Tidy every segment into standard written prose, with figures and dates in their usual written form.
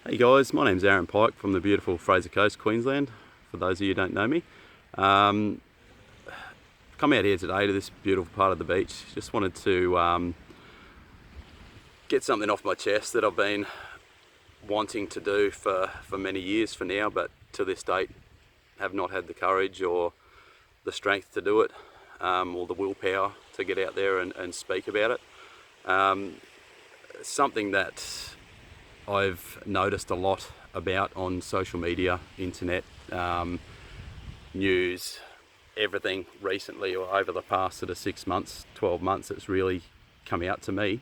Hey guys, my name's Aaron Pike from the beautiful Fraser Coast, Queensland, for those of you who don't know me. Come out here today to this beautiful part of the beach. Just wanted to get something off my chest that I've been wanting to do for many years for now, but to this date have not had the courage or the strength to do it, or the willpower to get out there and speak about it. Something that I've noticed a lot about on social media, internet, news, everything recently or over the past sort of 6 months, 12 months, it's really come out to me,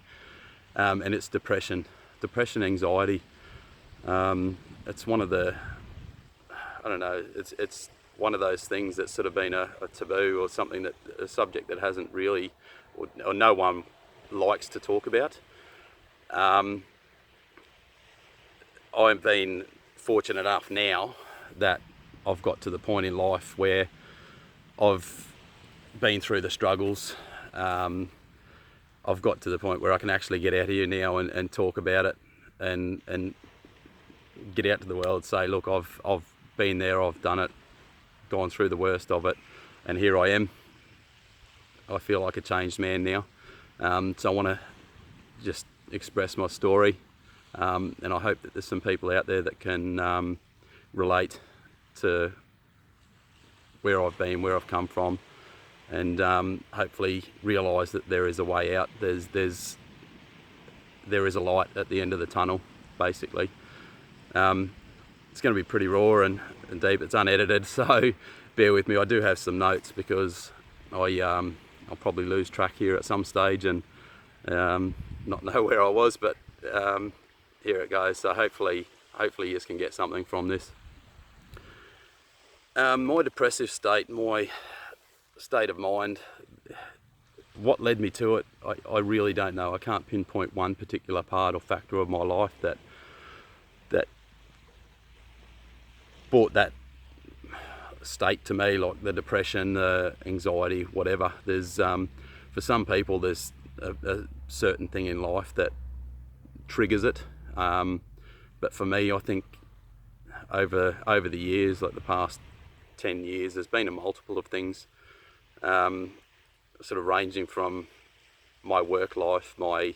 and it's depression, anxiety. It's one of the, I don't know, it's one of those things that's sort of been a taboo, or something that, a subject that hasn't really, or no one likes to talk about. I've been fortunate enough now that I've got to the point in life where I've been through the struggles. I've got to the point where I can actually get out here now and talk about it, and get out to the world and say, look, I've been there, I've done it, gone through the worst of it, and here I am. I feel like a changed man now. So I want to just express my story. And I hope that there's some people out there that can relate to where I've been, where I've come from, and hopefully realise that there is a way out. There is a light at the end of the tunnel, basically. It's going to be pretty raw and deep. It's unedited, so bear with me. I do have some notes because I'll probably lose track here at some stage and not know where I was, but here it goes. So hopefully you can get something from this. My depressive state, my state of mind, what led me to it, I really don't know. I can't pinpoint one particular part or factor of my life that brought that state to me, like the depression, the anxiety, whatever. There's for some people there's a certain thing in life that triggers it. But for me, I think over the years, like the past 10 years, there's been a multiple of things, sort of ranging from my work life, my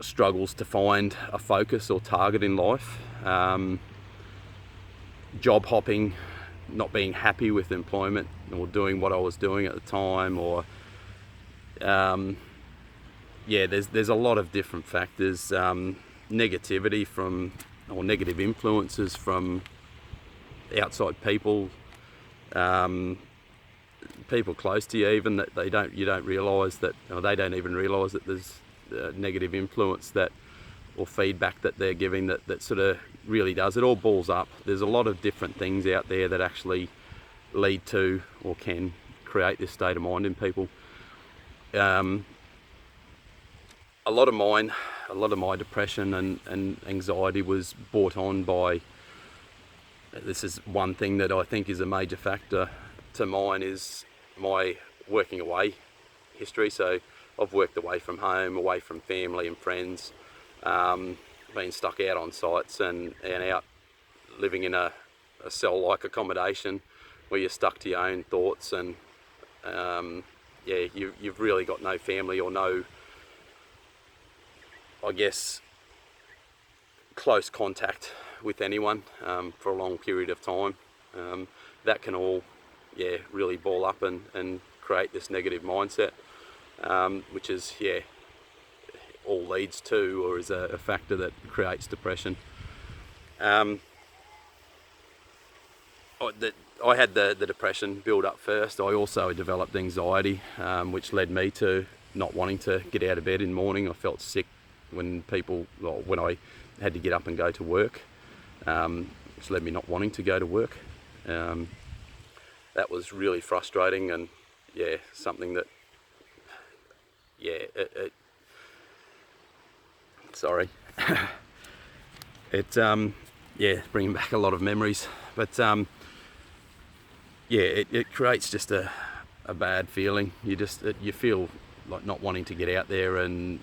struggles to find a focus or target in life, job hopping, not being happy with employment or doing what I was doing at the time, or there's a lot of different factors, negativity from, or negative influences from outside people, people close to you even, that you don't realise that, or they don't even realise that there's negative influence that, or feedback that they're giving that sort of really does. It all balls up. There's a lot of different things out there that actually lead to or can create this state of mind in people. A lot of my depression and anxiety was brought on by, this is one thing that I think is a major factor to mine, is my working away history. So I've worked away from home, away from family and friends, been stuck out on sites and out living in a cell-like accommodation where you're stuck to your own thoughts, and you've really got no family or no, I guess, close contact with anyone for a long period of time. That can all really ball up and create this negative mindset, which is all leads to, or is a factor that creates depression. I had the depression build up first. I also developed anxiety, which led me to not wanting to get out of bed in the morning. I felt sick when I had to get up and go to work, which led me not wanting to go to work. That was really frustrating, and something that sorry it bringing back a lot of memories, but it creates just a bad feeling. You feel like not wanting to get out there and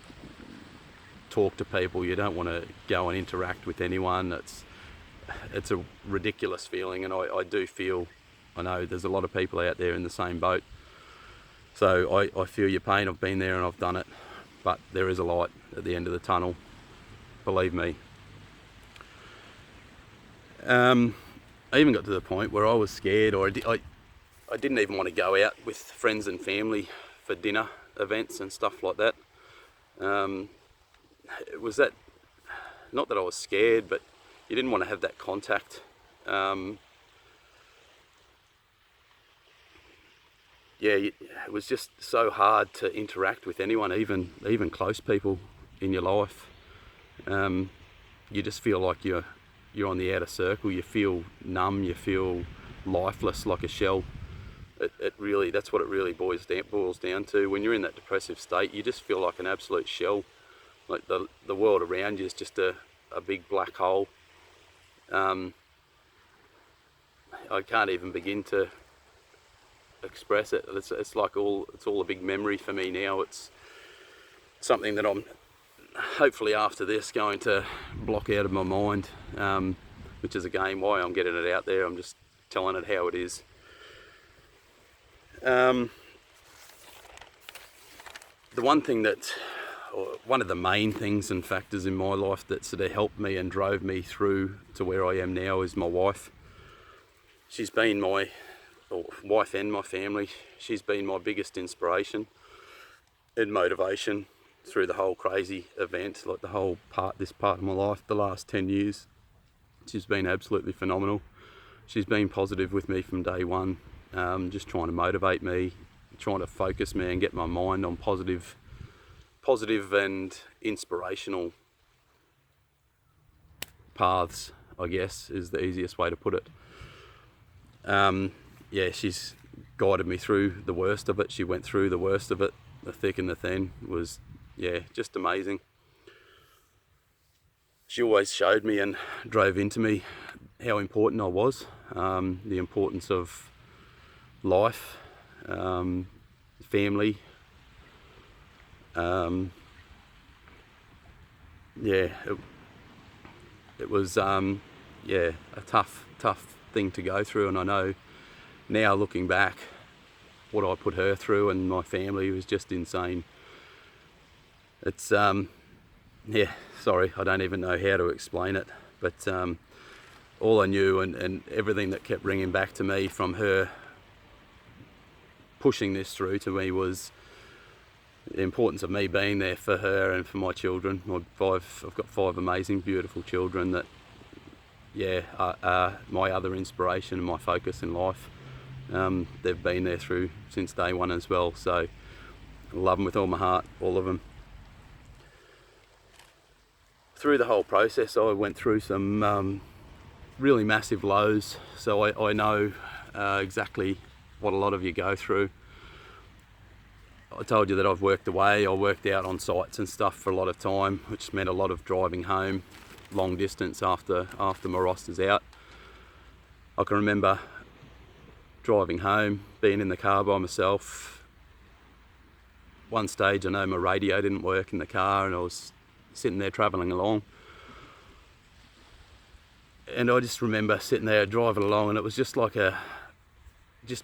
talk to people, you don't want to go and interact with anyone. It's a ridiculous feeling, and I do feel, I know there's a lot of people out there in the same boat, so I feel your pain. I've been there and I've done it, but there is a light at the end of the tunnel, believe me. I even got to the point where I was scared, or I didn't even want to go out with friends and family for dinner events and stuff like that. It was that, not that I was scared, but you didn't want to have that contact. It was just so hard to interact with anyone, even close people in your life. You just feel like you're on the outer circle. You feel numb. You feel lifeless, like a shell. It really, that's what it really boils down to. When you're in that depressive state, you just feel like an absolute shell. Like the world around you is just a big black hole. I can't even begin to express it. It's like it's all a big memory for me now. It's something that I'm hopefully after this going to block out of my mind, which is again why I'm getting it out there. I'm just telling it how it is. The one thing one of the main things and factors in my life that sort of helped me and drove me through to where I am now is my wife. She's been my wife and my family. She's been my biggest inspiration and motivation through the whole crazy event, like this part of my life, the last 10 years. She's been absolutely phenomenal. She's been positive with me from day one, just trying to motivate me, trying to focus me and get my mind on positive and inspirational paths, I guess, is the easiest way to put it. She's guided me through the worst of it. She went through the worst of it, the thick and the thin. It was, just amazing. She always showed me and drove into me how important I was, the importance of life, family. It was a tough thing to go through, and I know now looking back what I put her through and my family was just insane. It's sorry, I don't even know how to explain it, but all I knew and everything that kept ringing back to me from her pushing this through to me was the importance of me being there for her and for my children. I've got 5 amazing, beautiful children that are my other inspiration and my focus in life. They've been there through since day one as well, so I love them with all my heart, all of them. Through the whole process, I went through some really massive lows, so I know exactly what a lot of you go through. I told you that I've worked away. I worked out on sites and stuff for a lot of time, which meant a lot of driving home, long distance after my roster's out. I can remember driving home, being in the car by myself. One stage I know my radio didn't work in the car and I was sitting there travelling along. And I just remember sitting there driving along and it was just like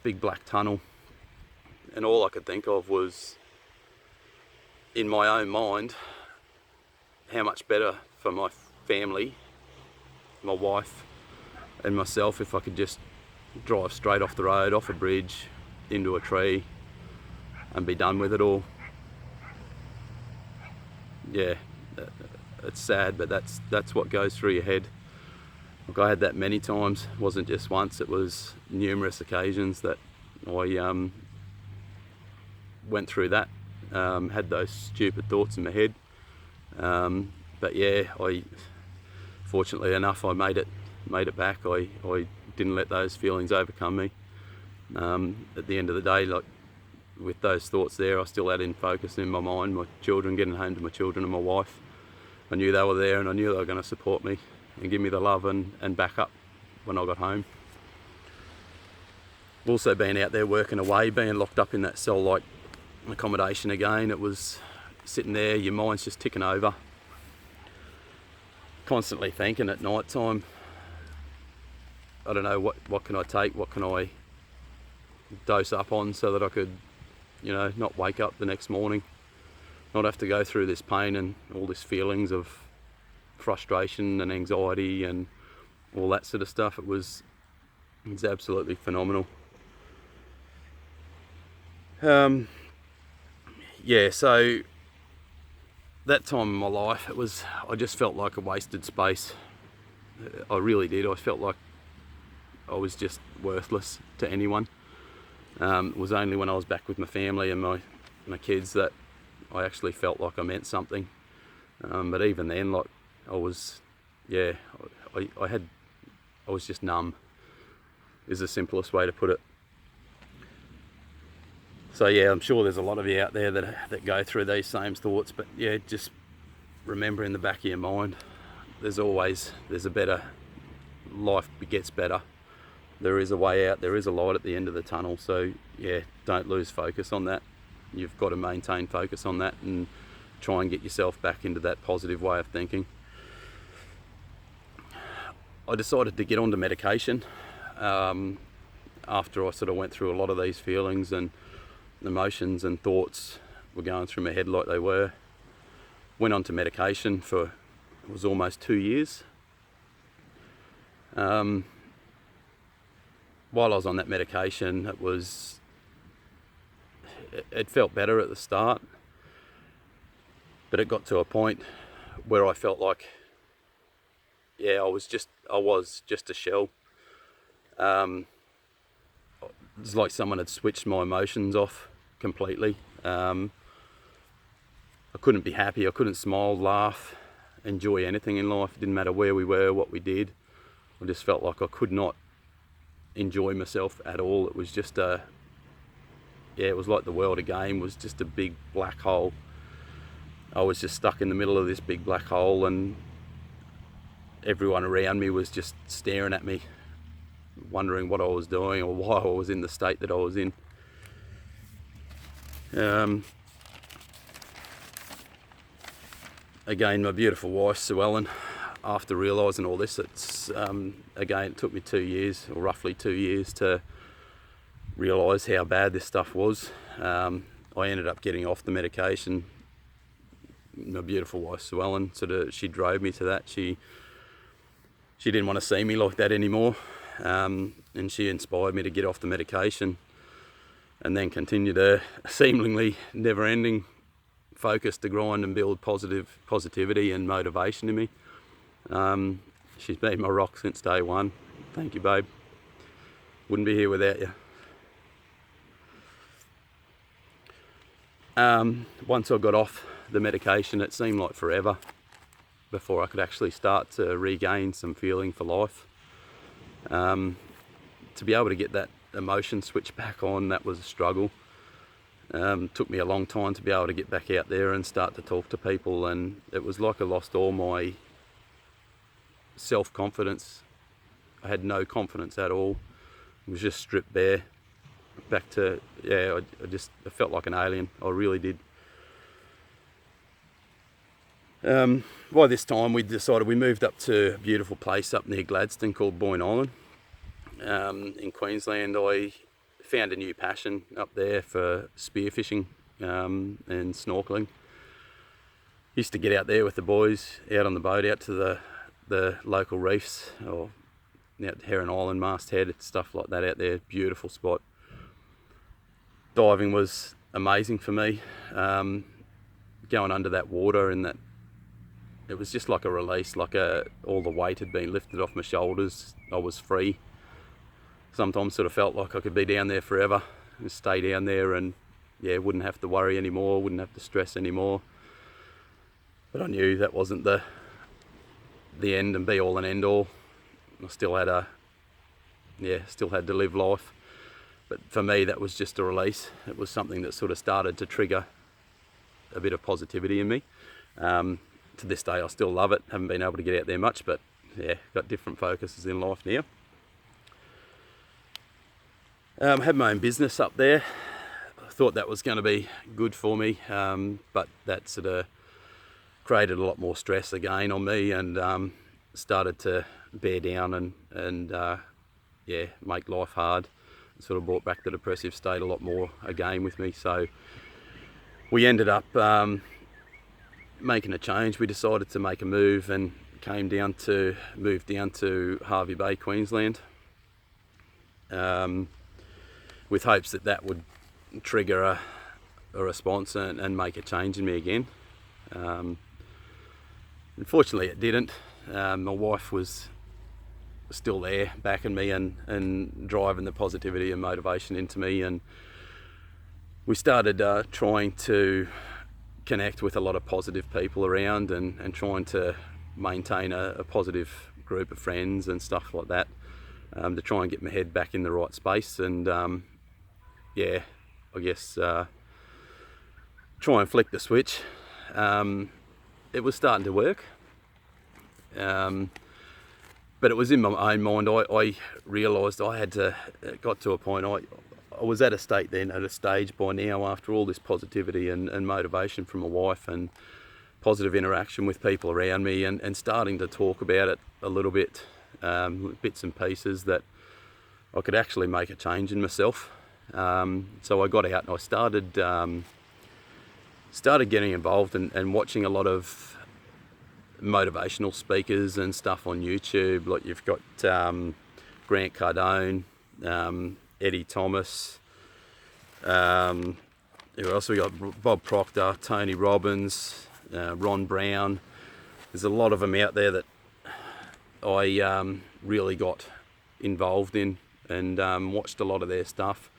big black tunnel. And all I could think of was, in my own mind, how much better for my family, my wife and myself if I could just drive straight off the road, off a bridge, into a tree and be done with it all. Yeah, it's sad, but that's what goes through your head. Look, I had that many times. It wasn't just once, it was numerous occasions that I went through that, had those stupid thoughts in my head. But yeah, fortunately enough, I made it back. I didn't let those feelings overcome me. At the end of the day, like with those thoughts there, I still had in focus in my mind my children, getting home to my children and my wife. I knew they were there and I knew they were going to support me and give me the love and back up when I got home. Also being out there working away, being locked up in that cell-like accommodation again, it was sitting there, your mind's just ticking over. constantly thinking at night time, I don't know, what can I take, what can I dose up on so that I could, not wake up the next morning, not have to go through this pain and all these feelings of frustration and anxiety and all that sort of stuff. It's absolutely phenomenal. So that time in my life, I just felt like a wasted space. I really did. I felt like I was just worthless to anyone. It was only when I was back with my family and my kids that I actually felt like I meant something. But even then, like, I was just numb, is the simplest way to put it. So yeah, I'm sure there's a lot of you out there that go through these same thoughts, but yeah, just remember in the back of your mind, there's a better life. Gets better. There is a way out, there is a light at the end of the tunnel. So yeah, don't lose focus on that. You've got to maintain focus on that and try and get yourself back into that positive way of thinking. I decided to get onto medication after I sort of went through a lot of these feelings and emotions and thoughts were going through my head like they were. Went on to medication it was almost 2 years. While I was on that medication, it felt better at the start, but it got to a point where I felt like, I was just a shell. It's like someone had switched my emotions off completely. I couldn't be happy, I couldn't smile, laugh, enjoy anything in life. It didn't matter where we were, what we did. I just felt like I could not enjoy myself at all. It was just it was like the world again was just a big black hole. I was just stuck in the middle of this big black hole, and everyone around me was just staring at me, wondering what I was doing or why I was in the state that I was in. Again, my beautiful wife, Sue Ellen, after realising all this, it took me 2 years, or roughly 2 years, to realise how bad this stuff was. I ended up getting off the medication. My beautiful wife, Sue Ellen, she drove me to that. She didn't want to see me like that anymore, and she inspired me to get off the medication and then continue to seemingly never-ending focus to grind and build positivity and motivation in me. She's been my rock since day one. Thank you, babe. Wouldn't be here without you. Once I got off the medication, it seemed like forever before I could actually start to regain some feeling for life. To be able to get that emotion switch back on, that was a struggle. Took me a long time to be able to get back out there and start to talk to people, and it was like I lost all my self-confidence. I had no confidence at all. It was just stripped bare. Back to, I felt like an alien. I really did. By this time we moved up to a beautiful place up near Gladstone called Boyne Island. In Queensland, I found a new passion up there for spearfishing and snorkeling. Used to get out there with the boys, out on the boat, out to the local reefs, or out to Heron Island, Masthead, stuff like that out there. Beautiful spot. Diving was amazing for me. Going under that water, and that it was just like a release, all the weight had been lifted off my shoulders. I was free. Sometimes sort of felt like I could be down there forever and stay down there, and wouldn't have to worry anymore, wouldn't have to stress anymore. But I knew that wasn't the end and be all and end all. I still had to live life. But for me, that was just a release. It was something that sort of started to trigger a bit of positivity in me. To this day, I still love it. Haven't been able to get out there much, but got different focuses in life now. Had my own business up there. I thought that was going to be good for me, but that sort of created a lot more stress again on me, and started to bear down and make life hard. It sort of brought back the depressive state a lot more again with me. So we ended up making a change. We decided to make a move and moved down to Hervey Bay, Queensland, with hopes that would trigger a response and make a change in me again. Unfortunately it didn't. My wife was still there backing me and driving the positivity and motivation into me, and we started trying to connect with a lot of positive people around and trying to maintain a positive group of friends and stuff like that, to try and get my head back in the right space, and try and flick the switch. It was starting to work, but it was in my own mind. I realised I got to a point, I was at a stage by now, after all this positivity and motivation from my wife and positive interaction with people around me, and starting to talk about it a little bit, bits and pieces, that I could actually make a change in myself. So I got out and I started getting involved and watching a lot of motivational speakers and stuff on YouTube. Like, you've got Grant Cardone, Eddie Thomas, who else we got? Bob Proctor, Tony Robbins, Ron Brown. There's a lot of them out there that I really got involved in and watched a lot of their stuff.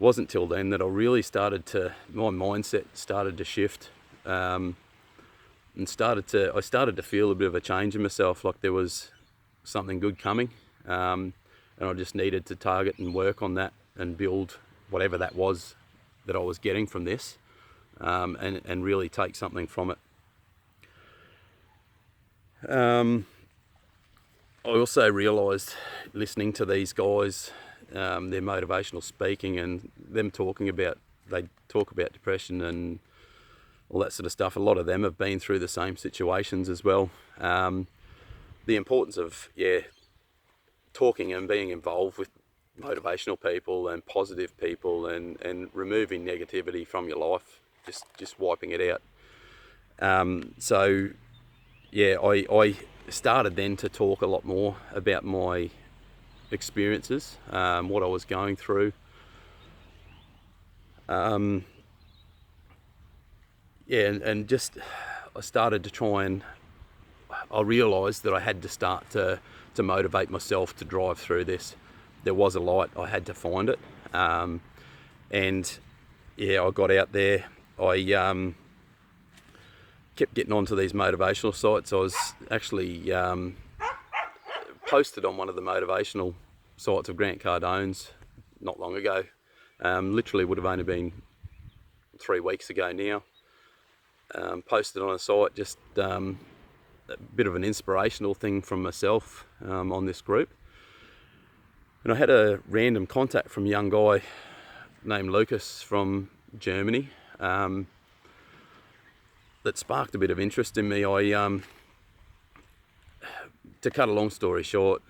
It wasn't till then that I really my mindset started to shift, and I started to feel a bit of a change in myself, like there was something good coming, and I just needed to target and work on that and build whatever that was that I was getting from this, and really take something from it. I also realised, listening to these guys, their motivational speaking and them they talk about depression and all that sort of stuff. A lot of them have been through the same situations as well. The importance of talking and being involved with motivational people and positive people, and removing negativity from your life, just wiping it out. I started then to talk a lot more about my experiences, what I was going through. And I started to try, and I realised that I had to start to motivate myself to drive through this. There was a light, I had to find it. I got out there. I kept getting onto these motivational sites. I was actually posted on one of the motivational sites of Grant Cardone's not long ago. Literally would have only been 3 weeks ago now. Posted on a site, just a bit of an inspirational thing from myself on this group. And I had a random contact from a young guy named Lucas from Germany, that sparked a bit of interest in me. To cut a long story short,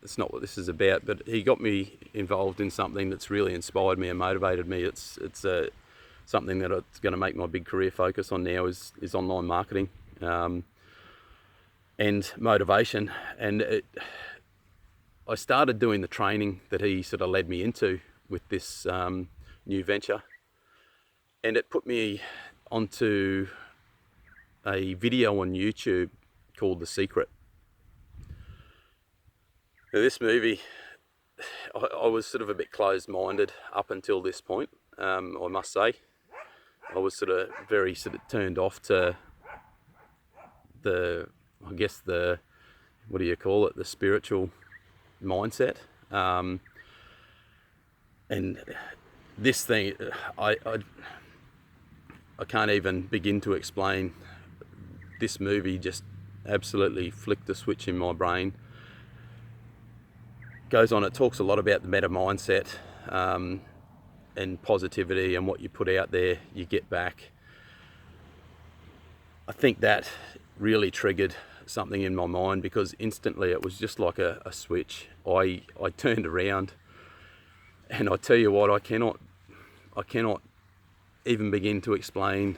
it's not what this is about, but he got me involved in something that's really inspired me and motivated me. It's something that it's going to make my big career focus on now is online marketing and motivation. And I started doing the training that he sort of led me into with this new venture, and it put me onto a video on YouTube called The Secret. Now, this movie, I was sort of a bit closed-minded up until this point, I must say. I was very turned off to the what do you call it, the spiritual mindset. And this thing, I can't even begin to explain. This movie just absolutely flicked the switch in my brain. Goes on, it talks a lot about the meta mindset and positivity, and what you put out there, you get back. I think that really triggered something in my mind, because instantly it was just like a switch. I turned around, and I tell you what, I cannot even begin to explain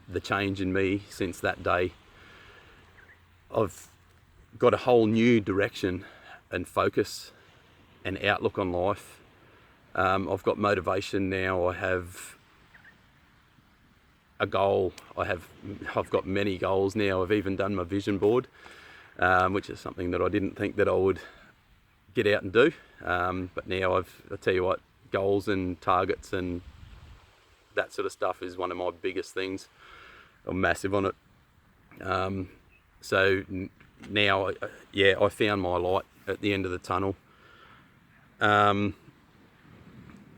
the change in me since that day. I've got a whole new direction and focus and outlook on life. I've got motivation now. I have a goal. I've got many goals now. I've even done my vision board, which is something that I didn't think that I would get out and do. But now I tell you what, goals and targets and that sort of stuff is one of my biggest things. I'm massive on it. So now, I found my light at the end of the tunnel.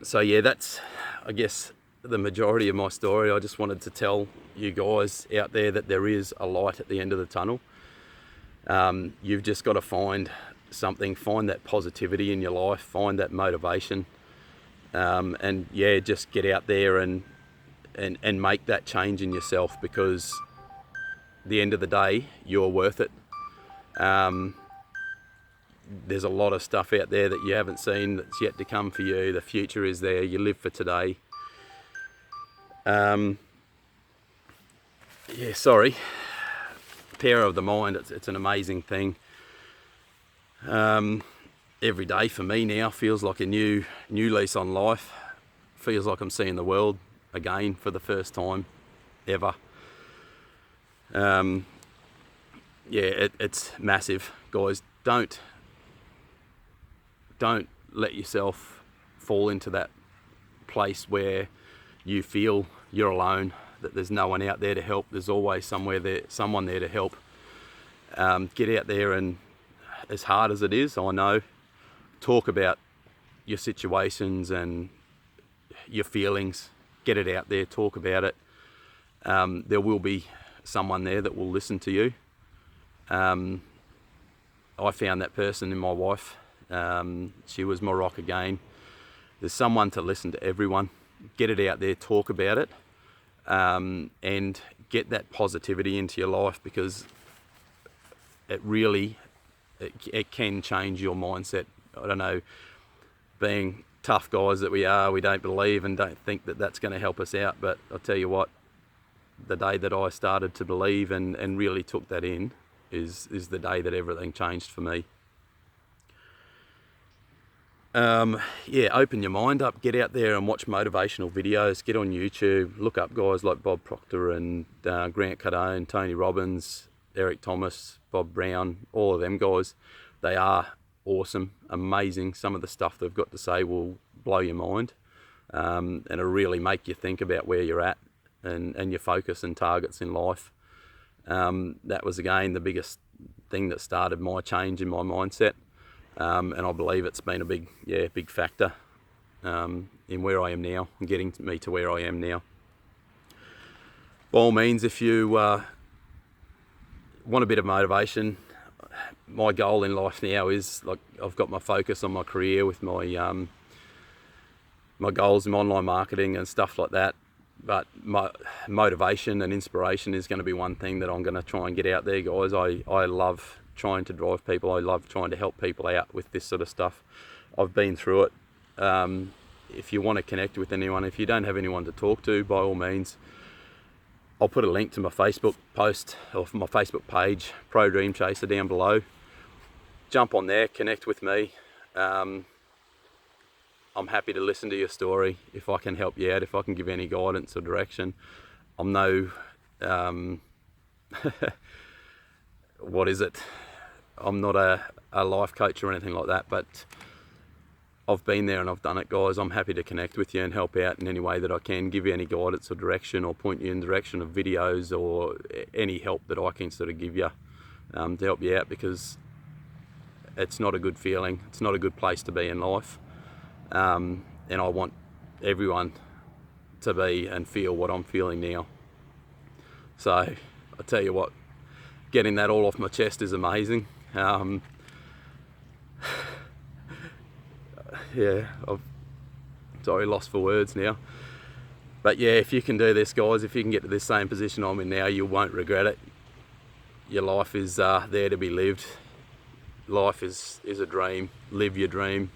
So yeah, that's, I guess, the majority of my story. I just wanted to tell you guys out there that there is a light at the end of the tunnel. You've just got to find something, find that positivity in your life, find that motivation, and yeah, just get out there and make that change in yourself, because at the end of the day, you're worth it. There's a lot of stuff out there that you haven't seen that's yet to come for you. The future is there. You live for today. Power of the mind, it's an amazing thing. Every day for me now feels like a new lease on life. Feels like I'm seeing the world again for the first time ever. It's massive, guys. Don't let yourself fall into that place where you feel you're alone, that there's no one out there to help. There's always someone there to help. Get out there, and as hard as it is, I know, talk about your situations and your feelings. Get it out there, talk about it. There will be someone there that will listen to you. I found that person in my wife. She was my rock again. There's someone to listen to everyone. Get it out there, talk about it, and get that positivity into your life, because it really can change your mindset. I don't know, being tough guys that we are, we don't believe and don't think that that's going to help us out, but I'll tell you what, the day that I started to believe and really took that in is the day that everything changed for me. Open your mind up, get out there and watch motivational videos, get on YouTube, look up guys like Bob Proctor and Grant Cardone, Tony Robbins, Eric Thomas, Bob Brown, all of them guys. They are awesome, amazing. Some of the stuff they've got to say will blow your mind, and it'll really make you think about where you're at and your focus and targets in life. That was, again, the biggest thing that started my change in my mindset. And I believe it's been a big factor in where I am now and getting me to where I am now. By all means, if you want a bit of motivation, my goal in life now is, like, I've got my focus on my career with my my goals in online marketing and stuff like that. But my motivation and inspiration is going to be one thing that I'm going to try and get out there, guys. I love trying to drive people. I love trying to help people out with this sort of stuff. I've been through it. If you want to connect with anyone, if you don't have anyone to talk to, by all means, I'll put a link to my Facebook post or my Facebook page, Pro Dream Chaser, down below. Jump on there, connect with me. I'm happy to listen to your story. If I can help you out, if I can give any guidance or direction. I'm no what is it? I'm not a life coach or anything like that, but I've been there and I've done it, guys. I'm happy to connect with you and help out in any way that I can, give you any guidance or direction, or point you in the direction of videos or any help that I can sort of give you to help you out, because it's not a good feeling. It's not a good place to be in life. And I want everyone to be and feel what I'm feeling now. So I tell you what, getting that all off my chest is amazing. I've lost for words now. But yeah, if you can do this, guys, if you can get to this same position I'm in now, you won't regret it. Your life is there to be lived. Life is a dream. Live your dream.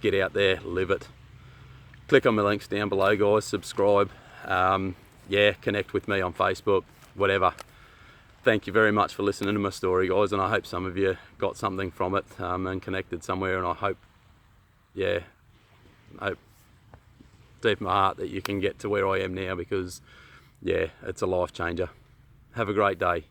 Get out there, live it. Click on the links down below, guys. Subscribe. Yeah, connect with me on Facebook, whatever. Thank you very much for listening to my story, guys, and I hope some of you got something from it and connected somewhere, and I hope, yeah, hope deep in my heart that you can get to where I am now, because yeah, it's a life changer. Have a great day.